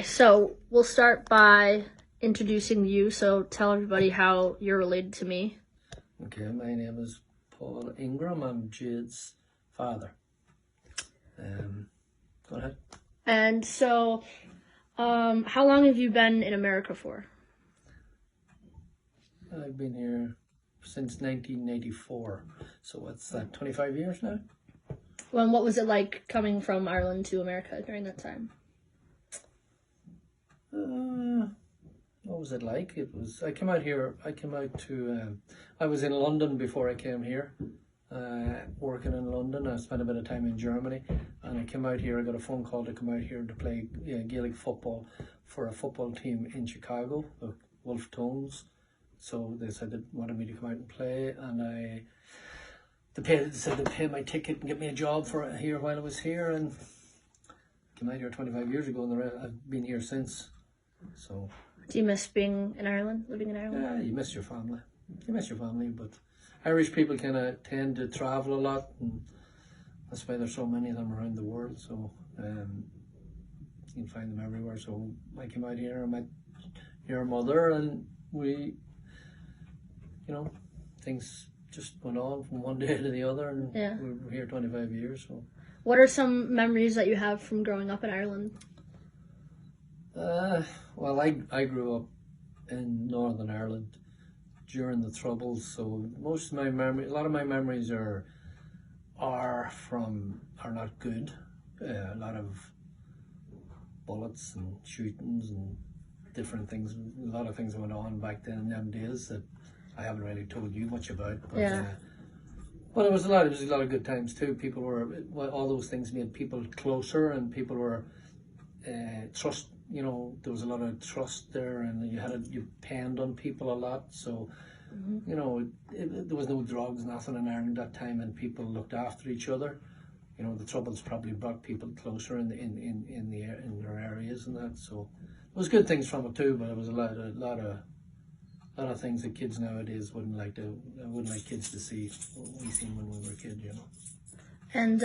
so we'll start by introducing you. So tell everybody how you're related to me. Okay, my name is Paul Ingram. I'm Jade's father. Go ahead. And so, how long have you been in America for? I've been here since 1984. So what's that, 25 years now? Well, and what was it like coming from Ireland to America during that time? What was it like? I came out to, I was in London before I came here, working in London. I spent a bit of time in Germany, and I came out here. I got a phone call to come out here to play Gaelic football for a football team in Chicago, the Wolf Tones. So they said they wanted me to come out and play, and they said they'd pay my ticket and get me a job for here while I was here, and came out here 25 years ago, and I've been here since. So. Do you miss being in Ireland, living in Ireland? Yeah, you miss your family. You miss your family, but Irish people kind of tend to travel a lot, and that's why there's so many of them around the world. So you can find them everywhere. So I came out here, I met your mother, and we, things just went on from one day to the other, and we were here 25 years. So, what are some memories that you have from growing up in Ireland? Well, I grew up in Northern Ireland during the Troubles, so a lot of my memories are not good. A lot of bullets and shootings and different things. A lot of things went on back then in them days that I haven't really told you much about. But, but it was a lot of good times too. People were, all those things made people closer, and people were trust. There was a lot of trust there, and you depend on people a lot. So, there was no drugs, nothing in Ireland at that time, and people looked after each other. The Troubles probably brought people closer in their areas and that. So, there was good things from it too, but it was a lot of things that kids nowadays wouldn't like kids to see. What we seen when we were kids, And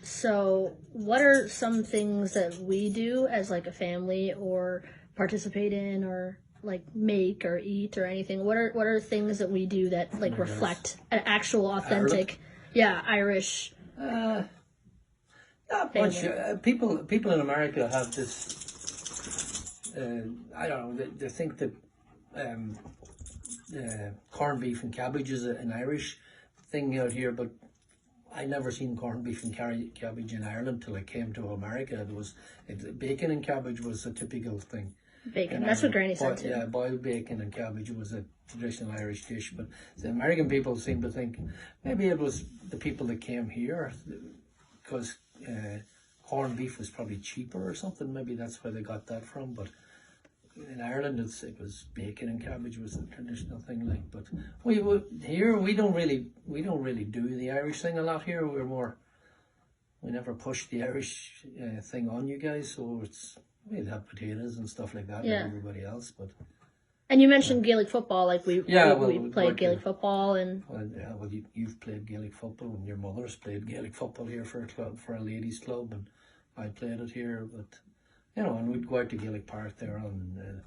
so what are some things that we do as like a family, or participate in, or like make or eat or anything? What are things that we do that like reflect an actual authentic Irish not much. People in America have this I don't know, they think that corned beef and cabbage is an Irish thing out here, but I never seen corned beef and cabbage in Ireland till I came to America. Bacon and cabbage was a typical thing. Bacon, that's what Granny said too. Yeah, boiled bacon and cabbage was a traditional Irish dish, but the American people seem to think maybe it was the people that came here because corned beef was probably cheaper or something. Maybe that's where they got that from. But in Ireland, it was bacon and cabbage was the traditional thing. But we don't really do the Irish thing a lot here. We never push the Irish thing on you guys. So we'd have potatoes and stuff like that like everybody else. But and you mentioned Gaelic football, like we played Gaelic football, and you've played Gaelic football, and your mother's played Gaelic football here for a ladies' club, and I played it here, but. And we'd go out to Gaelic Park there on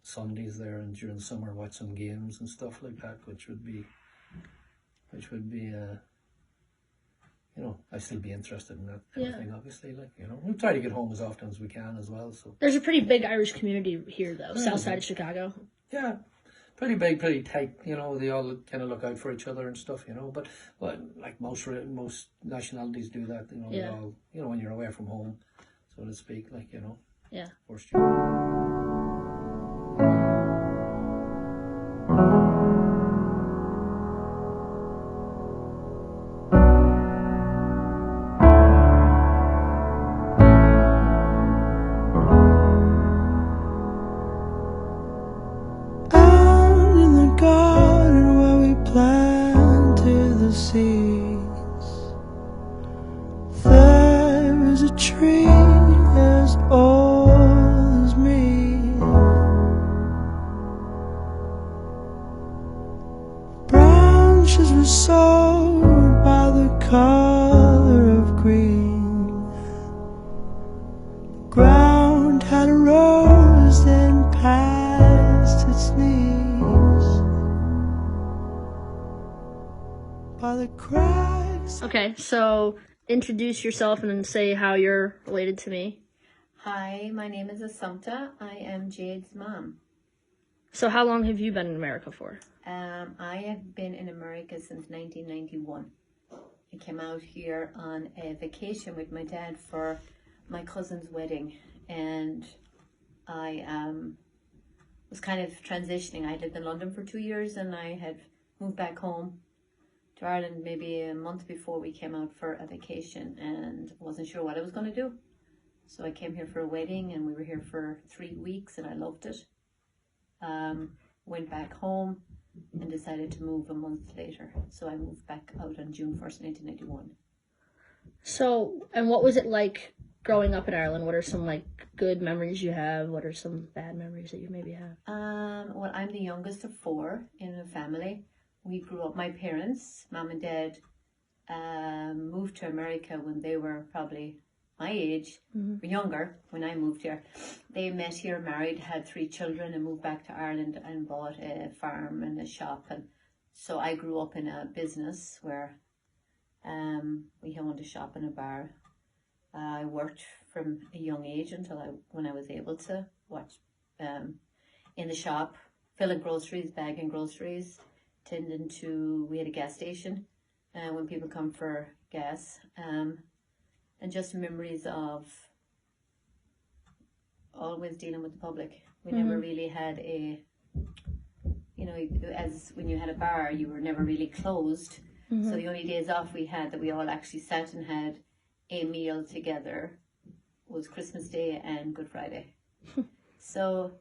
Sundays there, and during the summer watch some games and stuff like that, which would be, I'd still be interested in that kind of thing, obviously. We try to get home as often as we can as well. So there's a pretty big Irish community here, though, south side of Chicago. Yeah, pretty big, pretty tight. They all kind of look out for each other and stuff. But like most nationalities do that. They all, when you're away from home, so to speak, Yeah. Out in the garden where we planted the seeds, there is a tree as old as me. Branches were sold by the color of green. The ground are the cracks. Okay, so introduce yourself and then say how you're related to me. Hi, my name is Assumpta. I am Jade's mom. So how long have you been in America for? I have been in America since 1991. I came out here on a vacation with my dad for my cousin's wedding, and I was kind of transitioning. I lived in London for 2 years, and I had moved back home to Ireland maybe a month before we came out for a vacation, and wasn't sure what I was going to do. So I came here for a wedding, and we were here for 3 weeks, and I loved it. Went back home and decided to move a month later. So I moved back out on June 1st, 1991. So, and what was it like growing up in Ireland? What are some like good memories you have? What are some bad memories that you maybe have? Well, I'm the youngest of 4 in a family. We grew up, my parents, mom and dad, moved to America when they were probably my age, or younger, when I moved here. They met here, married, had 3 children, and moved back to Ireland and bought a farm and a shop. And so I grew up in a business where we owned a shop and a bar. I worked from a young age until when I was able to watch in the shop, filling groceries, bagging groceries, tending to, we had a gas station when people come for gas. And just memories of always dealing with the public. We never really had a, as when you had a bar, you were never really closed. So the only days off we had that we all actually sat and had a meal together was Christmas Day and Good Friday. So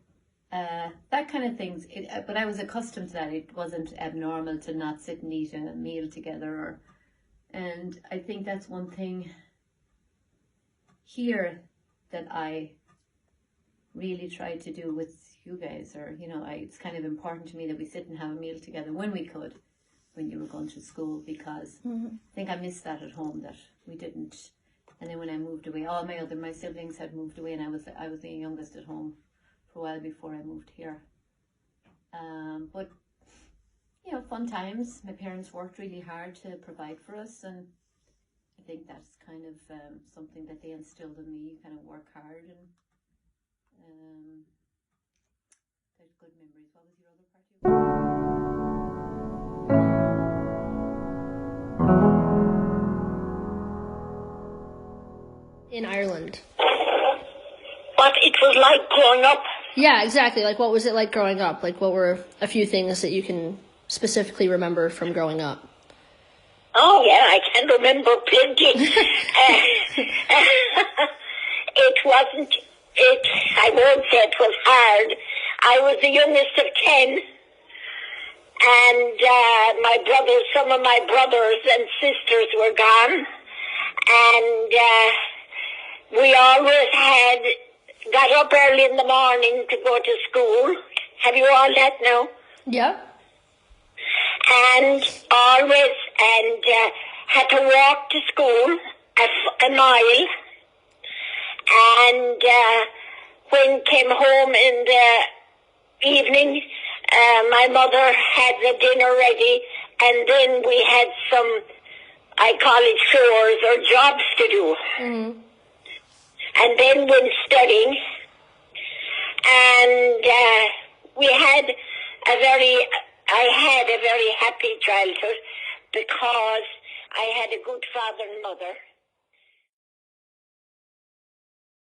that kind of things, but I was accustomed to that. It wasn't abnormal to not sit and eat a meal together. And I think that's one thing here that I really tried to do with you guys, or it's kind of important to me that we sit and have a meal together when we could, when you were going to school, because I think I missed that at home, that we didn't. And then when I moved away, all my siblings had moved away, and I was the youngest at home for a while before I moved here. But fun times. My parents worked really hard to provide for us, and I think that's kind of something that they instilled in me. You kind of work hard, and there's good memories. What was your other part? In Ireland. What it was like growing up. Yeah, exactly. Like, what was it like growing up? Like, what were a few things that you can specifically remember from growing up? Oh, yeah, I can remember plenty. I won't say it was hard. I was the youngest of 10, and some of my brothers and sisters were gone, and we always got up early in the morning to go to school. Have you all that now? Yeah. And had to walk to school a mile, and when came home in the evening, my mother had the dinner ready, and then we had some, I call it chores or jobs to do. And then went studying, and I had a very happy childhood, because I had a good father and mother.